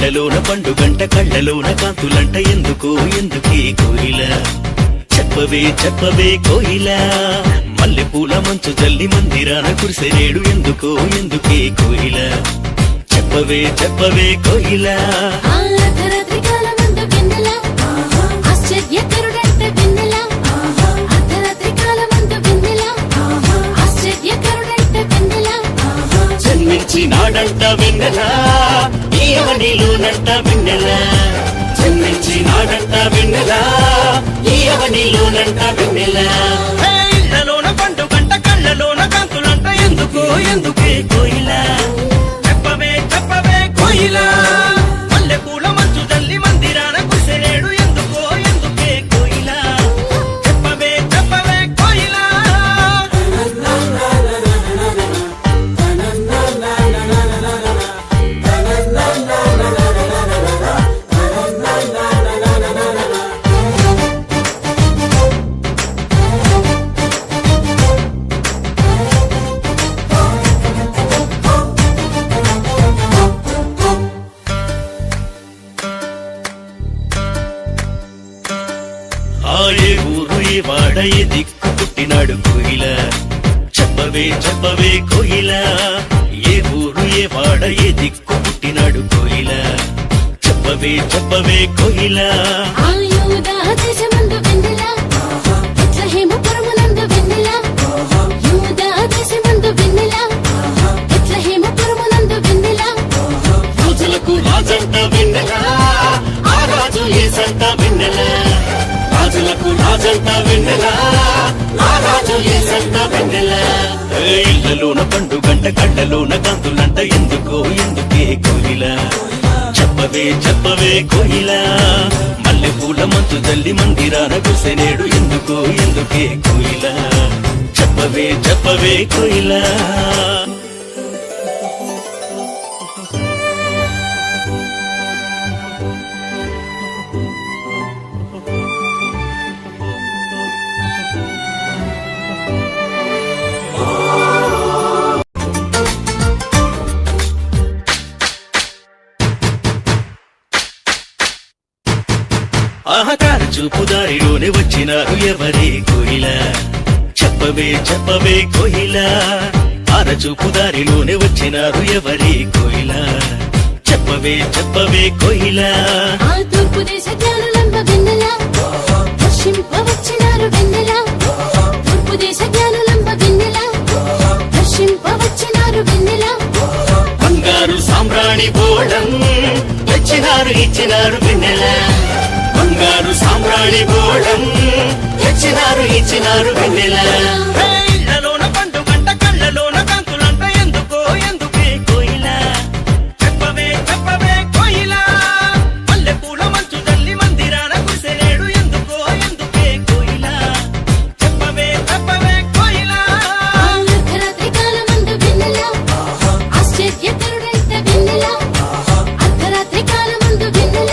ఇళ్లలోన పండుగంట కళ్ళలోన కాంతులంట ఎందుకో ఎందుకే కోయిల చెప్పవే చెప్పవే కోయిల మల్లె పూల మంచు జల్లి మందిరాన కురిసెనేడు ఎందుకో ఎందుకే కోయిల చెప్పవే చెప్పవే కోయిల జన్మించి నాడంట వెన్నెల ఈయవనిలోనంట వెన్నెల జన్మించి నాడంట వెన్నెల ఈయవనిలోనంట వెన్నెల ఇళ్లలోన పండుగంట కళ్ళలోన కాంతులంట ఎందుకో ఎందుకే కోయిల చెప్పవే చెప్పవే కోయిల మల్లె పూల మంచు జల్లి మందిరాన కురిసెనేడు ఎందుకో ఎందుకే కోయిల చెప్పవే చెప్పవే కోయిల ఏ ఊరు ఏ వాడ ఏ దిక్కు పుట్టినాడు కోయిల చెప్పవే చెప్పవే కోయిల ఏ ఊరు ఏ వాడ ఏ దిక్కు పుట్టినాడు కోయిల చెప్పవే చెప్పవే కోయిల రాజులకు రాజంట వెన్నెల ఆ రాజు ఏసంట వెన్నెల రాజులకు రాజంట వెన్నెల ఆ రాజు ఏసంట వెన్నెల ఇళ్లలోన పండుగంట కళ్ళలోన కాంతులంట ఎందుకో ఎందుకే కోయిల చెప్పవే చెప్పవే కోయిల మల్లె పూల మంచు జల్లి మందిరాన కురిసెనేడు ఎందుకో ఎందుకే కోయిల చెప్పవే చెప్పవే కోయిల ఆహకార చూపు దారిలోనే వచ్చినారు ఎవరే కోయిల చెప్పవే చెప్పవే కోయిల ఆర చూపు దారిలోనే వచ్చినారు ఎవరే కోయిల చెప్పవే చెప్పవే కోయిల తూర్పు దేశ జ్ఞానులంబ వెన్నెల దర్శింపవచ్చినారు వెన్నెల తూర్పు దేశ జ్ఞానులంబ వెన్నెల దర్శింపవచ్చినారు వెన్నెల బంగారు సామ్రాణి బోళం తెచ్చినారు ఇచ్చినారు వెన్నెల బంగారు సామ్రాణి బోళం తెచ్చినారు ఇచ్చినారు వెన్నెల ఇళ్లలోన పండుగంట కళ్ళలోన కాంతులంట ఎందుకో ఎందుకే కోయిల చెప్పవే చెప్పవే కోయిల మల్లె పూల మంచు జల్లి మందిరాన కురిసెనేడు ఎందుకో ఎందుకే కోయిల చెప్పవే చెప్పవే కోయిల అర్ధరాత్రి కాలమందు వెన్నెల ఆశ్చర్యకరుడైన వెన్నెల అర్ధరాత్రి కాలమందు వెన్నెల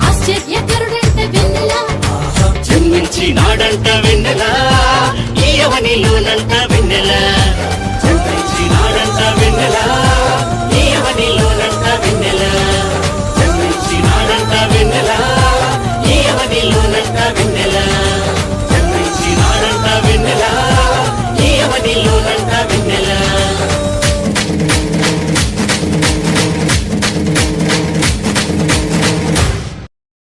ఆశ్చర్యకరుడైన వెన్నెల జన్మించి నాడంట వెన్నెల ఈయవనిలోనంట వెన్నెల